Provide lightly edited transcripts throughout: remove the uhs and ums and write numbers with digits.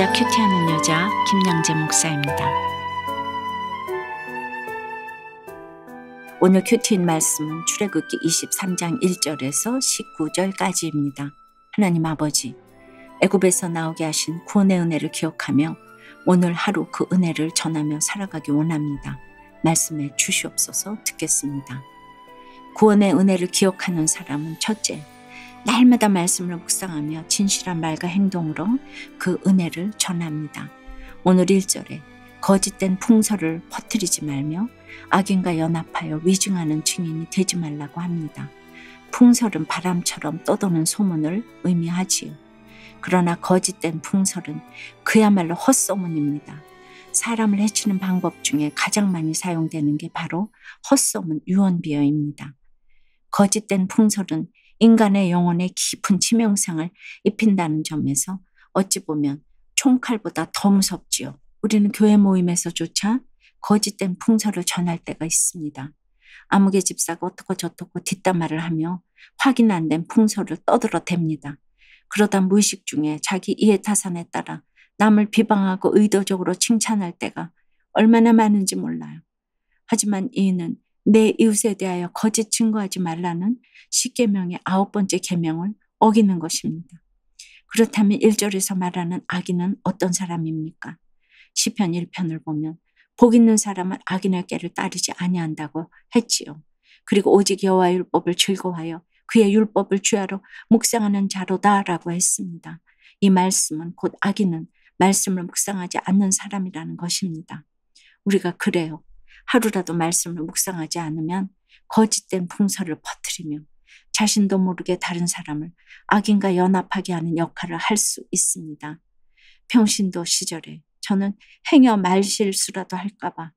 날마다 큐티하는 여자 김양재 목사입니다. 오늘 큐티인 말씀은 출애굽기 23장 1절에서 19절까지입니다. 하나님 아버지, 애굽에서 나오게 하신 구원의 은혜를 기억하며 오늘 하루 그 은혜를 전하며 살아가기 원합니다. 말씀해 주시옵소서. 듣겠습니다. 구원의 은혜를 기억하는 사람은 첫째, 날마다 말씀을 묵상하며 진실한 말과 행동으로 그 은혜를 전합니다. 오늘 1절에 거짓된 풍설을 퍼뜨리지 말며 악인과 연합하여 위증하는 증인이 되지 말라고 합니다. 풍설은 바람처럼 떠도는 소문을 의미하지요. 그러나 거짓된 풍설은 그야말로 헛소문입니다. 사람을 해치는 방법 중에 가장 많이 사용되는 게 바로 헛소문, 유언비어입니다. 거짓된 풍설은 인간의 영혼에 깊은 치명상을 입힌다는 점에서 어찌 보면 총칼보다 더 무섭지요. 우리는 교회 모임에서조차 거짓된 풍설을 전할 때가 있습니다. 아무개 집사가 어떻고 저떻고 뒷담화를 하며 확인 안 된 풍설을 떠들어댑니다. 그러다 무의식 중에 자기 이해타산에 따라 남을 비방하고 의도적으로 칭찬할 때가 얼마나 많은지 몰라요. 하지만 이는 내 이웃에 대하여 거짓 증거하지 말라는 10계명의 9번째 계명을 어기는 것입니다. 그렇다면 1절에서 말하는 악인은 어떤 사람입니까? 시편 1편을 보면 복 있는 사람은 악인의 꾀를 따르지 아니한다고 했지요. 그리고 오직 여호와의 율법을 즐거워하여 그의 율법을 주야로 묵상하는 자로다라고 했습니다. 이 말씀은 곧 악인은 말씀을 묵상하지 않는 사람이라는 것입니다. 우리가 그래요. 하루라도 말씀을 묵상하지 않으면 거짓된 풍설을 퍼뜨리며 자신도 모르게 다른 사람을 악인과 연합하게 하는 역할을 할 수 있습니다. 평신도 시절에 저는 행여 말실수라도 할까봐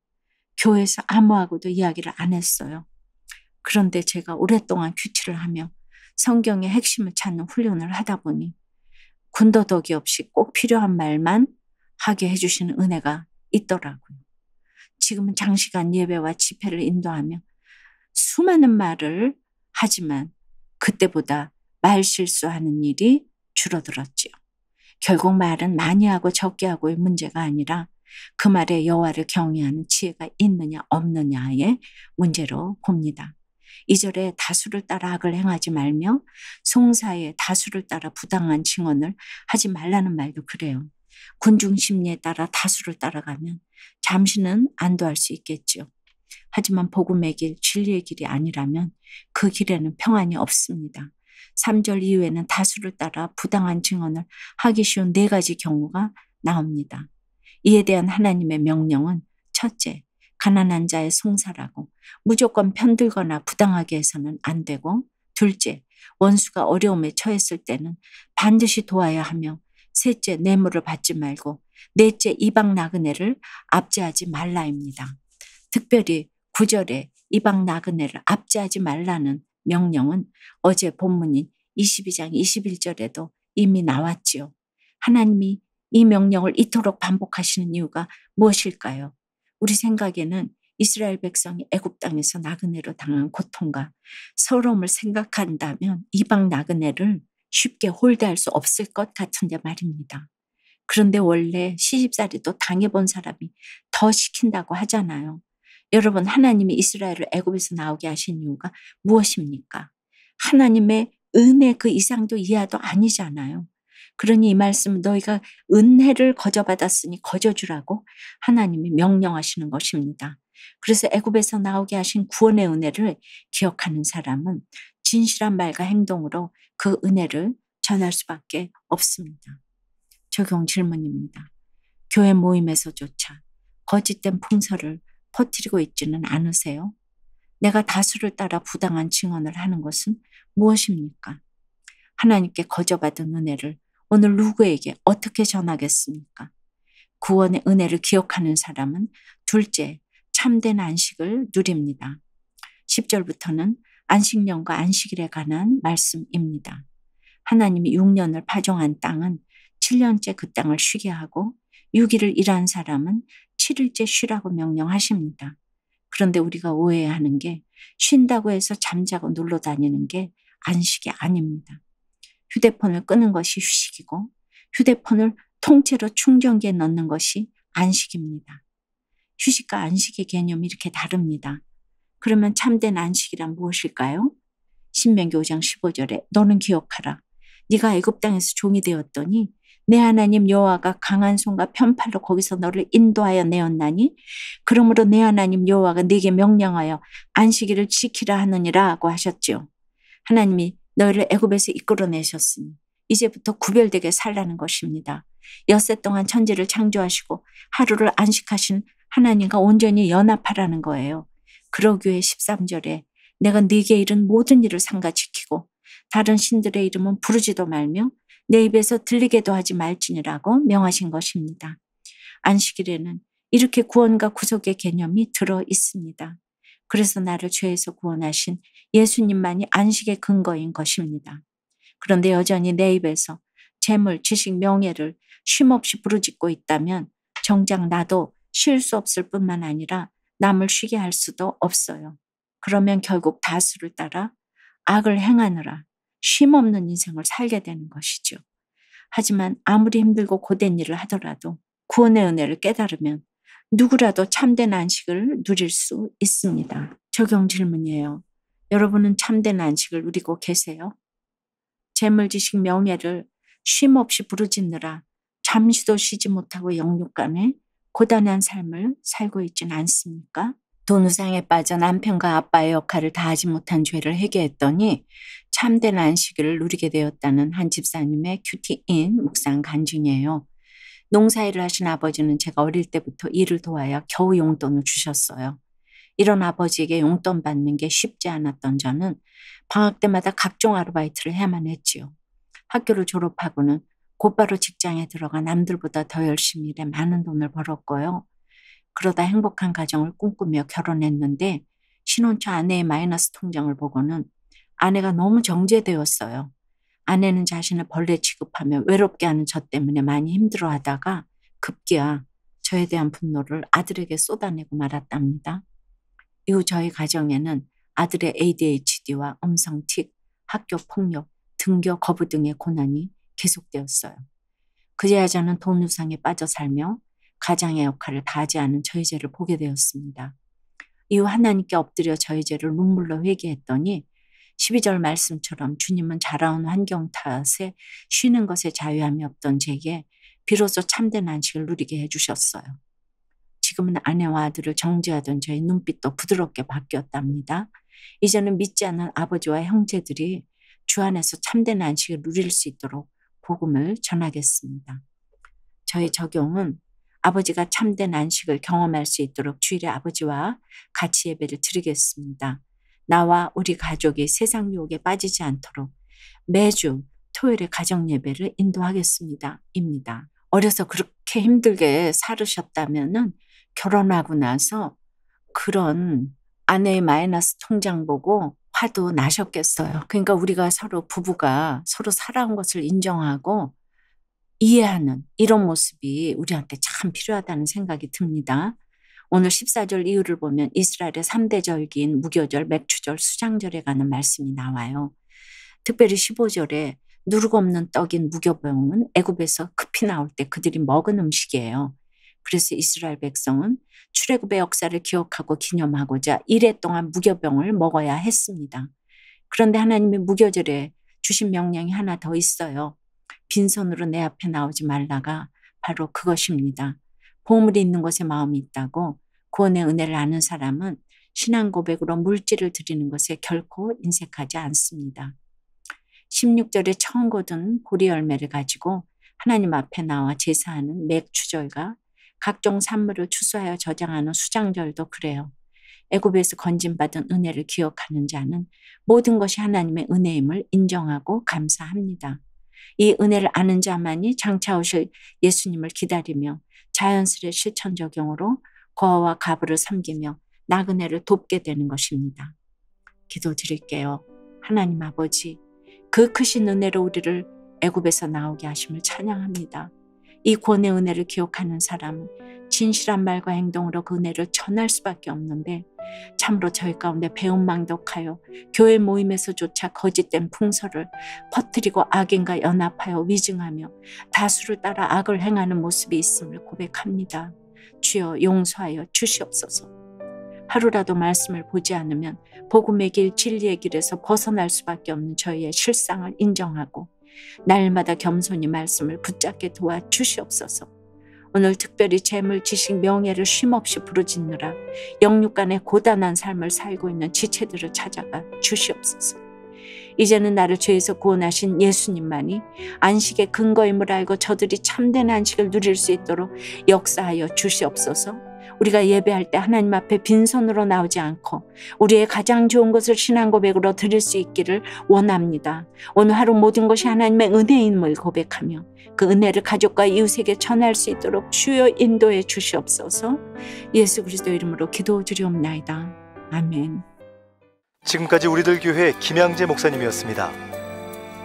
교회에서 아무하고도 이야기를 안 했어요. 그런데 제가 오랫동안 큐티를 하며 성경의 핵심을 찾는 훈련을 하다 보니 군더더기 없이 꼭 필요한 말만 하게 해주시는 은혜가 있더라고요. 지금은 장시간 예배와 집회를 인도하며 수많은 말을 하지만 그때보다 말 실수하는 일이 줄어들었지요. 결국 말은 많이 하고 적게 하고의 문제가 아니라 그 말에 여호와를 경외하는 지혜가 있느냐 없느냐의 문제로 봅니다. 2절에 다수를 따라 악을 행하지 말며 송사에 다수를 따라 부당한 증언을 하지 말라는 말도 그래요. 군중 심리에 따라 다수를 따라가면 잠시는 안도할 수 있겠죠. 하지만 복음의 길, 진리의 길이 아니라면 그 길에는 평안이 없습니다. 3절 이후에는 다수를 따라 부당한 증언을 하기 쉬운 4가지 경우가 나옵니다. 이에 대한 하나님의 명령은 첫째, 가난한 자의 송사라고 무조건 편들거나 부당하게 해서는 안 되고, 둘째, 원수가 어려움에 처했을 때는 반드시 도와야 하며, 셋째, 뇌물을 받지 말고, 넷째, 이방 나그네를 압제하지 말라입니다. 특별히 9절에 이방 나그네를 압제하지 말라는 명령은 어제 본문인 22장 21절에도 이미 나왔지요. 하나님이 이 명령을 이토록 반복하시는 이유가 무엇일까요? 우리 생각에는 이스라엘 백성이 애굽 땅에서 나그네로 당한 고통과 서러움을 생각한다면 이방 나그네를 쉽게 홀대할 수 없을 것 같은데 말입니다. 그런데 원래 시집살이도 당해본 사람이 더 시킨다고 하잖아요. 여러분, 하나님이 이스라엘을 애굽에서 나오게 하신 이유가 무엇입니까? 하나님의 은혜 그 이상도 이하도 아니잖아요. 그러니 이 말씀은 너희가 은혜를 거저받았으니 거저주라고 하나님이 명령하시는 것입니다. 그래서 애굽에서 나오게 하신 구원의 은혜를 기억하는 사람은 진실한 말과 행동으로 그 은혜를 전할 수밖에 없습니다. 적용 질문입니다. 교회 모임에서조차 거짓된 풍설을 퍼뜨리고 있지는 않으세요? 내가 다수를 따라 부당한 증언을 하는 것은 무엇입니까? 하나님께 거저받은 은혜를 오늘 누구에게 어떻게 전하겠습니까? 구원의 은혜를 기억하는 사람은 둘째, 참된 안식을 누립니다. 10절부터는 안식년과 안식일에 관한 말씀입니다. 하나님이 6년을 파종한 땅은 7년째 그 땅을 쉬게 하고 6일을 일한 사람은 7일째 쉬라고 명령하십니다. 그런데 우리가 오해하는 게 쉰다고 해서 잠자고 놀러 다니는 게 안식이 아닙니다. 휴대폰을 끄는 것이 휴식이고 휴대폰을 통째로 충전기에 넣는 것이 안식입니다. 휴식과 안식의 개념이 이렇게 다릅니다. 그러면 참된 안식이란 무엇일까요? 신명기 5장 15절에 너는 기억하라. 네가 애굽 땅에서 종이 되었더니 내 하나님 여호와가 강한 손과 편팔로 거기서 너를 인도하여 내었나니 그러므로 내 하나님 여호와가 네게 명령하여 안식일을 지키라 하느니라고 하셨지요. 하나님이 너희를 애굽에서 이끌어내셨으니 이제부터 구별되게 살라는 것입니다. 엿새 동안 천지를 창조하시고 하루를 안식하신 하나님과 온전히 연합하라는 거예요. 그러기 위해 13절에 내가 네게 이른 모든 일을 삼가 지키고 다른 신들의 이름은 부르지도 말며 내 입에서 들리게도 하지 말지니라고 명하신 것입니다. 안식일에는 이렇게 구원과 구속의 개념이 들어 있습니다. 그래서 나를 죄에서 구원하신 예수님만이 안식의 근거인 것입니다. 그런데 여전히 내 입에서 재물, 지식, 명예를 쉼없이 부르짖고 있다면 정작 나도 쉴 수 없을 뿐만 아니라 남을 쉬게 할 수도 없어요. 그러면 결국 다수를 따라 악을 행하느라 쉼없는 인생을 살게 되는 것이죠. 하지만 아무리 힘들고 고된 일을 하더라도 구원의 은혜를 깨달으면 누구라도 참된 안식을 누릴 수 있습니다. 적용 질문이에요. 여러분은 참된 안식을 누리고 계세요? 재물, 지식, 명예를 쉼없이 부르짖느라 잠시도 쉬지 못하고 영육간에 고단한 삶을 살고 있지는 않습니까? 돈우상에 빠져 남편과 아빠의 역할을 다하지 못한 죄를 회개했더니 참된 안식일을 누리게 되었다는 한 집사님의 큐티인 묵상 간증이에요. 농사일을 하신 아버지는 제가 어릴 때부터 일을 도와야 겨우 용돈을 주셨어요. 이런 아버지에게 용돈 받는 게 쉽지 않았던 저는 방학 때마다 각종 아르바이트를 해야만 했지요. 학교를 졸업하고는 곧바로 직장에 들어가 남들보다 더 열심히 일해 많은 돈을 벌었고요. 그러다 행복한 가정을 꿈꾸며 결혼했는데 신혼 초 아내의 마이너스 통장을 보고는 아내가 너무 정죄되었어요. 아내는 자신을 벌레 취급하며 외롭게 하는 저 때문에 많이 힘들어하다가 급기야 저에 대한 분노를 아들에게 쏟아내고 말았답니다. 이후 저희 가정에는 아들의 ADHD와 음성틱, 학교 폭력, 등교 거부 등의 고난이 계속되었어요. 그제야 저는 돈 우상에 빠져 살며 가장의 역할을 다하지 않은 저희 죄를 보게 되었습니다. 이후 하나님께 엎드려 저희 죄를 눈물로 회개했더니 12절 말씀처럼 주님은 자라온 환경 탓에 쉬는 것에 자유함이 없던 제게 비로소 참된 안식을 누리게 해주셨어요. 지금은 아내와 아들을 정죄하던 저의 눈빛도 부드럽게 바뀌었답니다. 이제는 믿지 않는 아버지와 형제들이 주 안에서 참된 안식을 누릴 수 있도록 복음을 전하겠습니다. 저희 적용은 아버지가 참된 안식을 경험할 수 있도록 주일에 아버지와 같이 예배를 드리겠습니다. 나와 우리 가족이 세상 유혹에 빠지지 않도록 매주 토요일에 가정 예배를 인도하겠습니다. 입니다. 어려서 그렇게 힘들게 살으셨다면은 결혼하고 나서 그런 아내의 마이너스 통장 보고 화도 나셨겠어요. 그러니까 우리가 서로 부부가 서로 살아온 것을 인정하고 이해하는 이런 모습이 우리한테 참 필요하다는 생각이 듭니다. 오늘 14절 이유를 보면 이스라엘의 3대 절기인 무교절, 맥추절, 수장절에 관한 말씀이 나와요. 특별히 15절에 누룩 없는 떡인 무교병은 애굽에서 급히 나올 때 그들이 먹은 음식이에요. 그래서 이스라엘 백성은 출애굽의 역사를 기억하고 기념하고자 이래 동안 무교병을 먹어야 했습니다. 그런데 하나님이 무교절에 주신 명령이 하나 더 있어요. 빈손으로 내 앞에 나오지 말라가 바로 그것입니다. 보물이 있는 곳에 마음이 있다고 구원의 은혜를 아는 사람은 신앙 고백으로 물질을 드리는 것에 결코 인색하지 않습니다. 16절에 처음 거둔 보리 열매를 가지고 하나님 앞에 나와 제사하는 맥추절과 각종 산물을 추수하여 저장하는 수장절도 그래요. 애굽에서 건진받은 은혜를 기억하는 자는 모든 것이 하나님의 은혜임을 인정하고 감사합니다. 이 은혜를 아는 자만이 장차 오실 예수님을 기다리며 자연스레 실천 적용으로 거와 가부를 섬기며 나그네를 돕게 되는 것입니다. 기도드릴게요. 하나님 아버지, 그 크신 은혜로 우리를 애굽에서 나오게 하심을 찬양합니다. 이 구원의 은혜를 기억하는 사람은 진실한 말과 행동으로 그 은혜를 전할 수밖에 없는데 참으로 저희 가운데 배은망덕하여 교회 모임에서조차 거짓된 풍설을 퍼뜨리고 악인과 연합하여 위증하며 다수를 따라 악을 행하는 모습이 있음을 고백합니다. 주여 용서하여 주시옵소서. 하루라도 말씀을 보지 않으면 복음의 길, 진리의 길에서 벗어날 수밖에 없는 저희의 실상을 인정하고 날마다 겸손히 말씀을 붙잡게 도와주시옵소서. 오늘 특별히 재물, 지식, 명예를 쉼없이 부르짖느라 영육 간의 고단한 삶을 살고 있는 지체들을 찾아가 주시옵소서. 이제는 나를 죄에서 구원하신 예수님만이 안식의 근거임을 알고 저들이 참된 안식을 누릴 수 있도록 역사하여 주시옵소서. 우리가 예배할 때 하나님 앞에 빈손으로 나오지 않고 우리의 가장 좋은 것을 신앙 고백으로 드릴 수 있기를 원합니다. 오늘 하루 모든 것이 하나님의 은혜임을 고백하며 그 은혜를 가족과 이웃에게 전할 수 있도록 주여 인도해 주시옵소서. 예수 그리스도 이름으로 기도드리옵나이다. 아멘. 지금까지 우리들 교회 김양재 목사님이었습니다.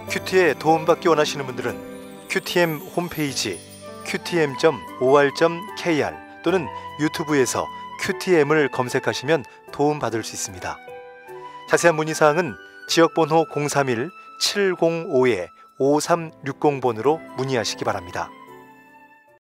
큐티에 도움받기 원하시는 분들은 QTM 홈페이지 qtm.or.kr 또는 유튜브에서 QTM을 검색하시면 도움받을 수 있습니다. 자세한 문의사항은 지역번호 031-705-5360번으로 문의하시기 바랍니다.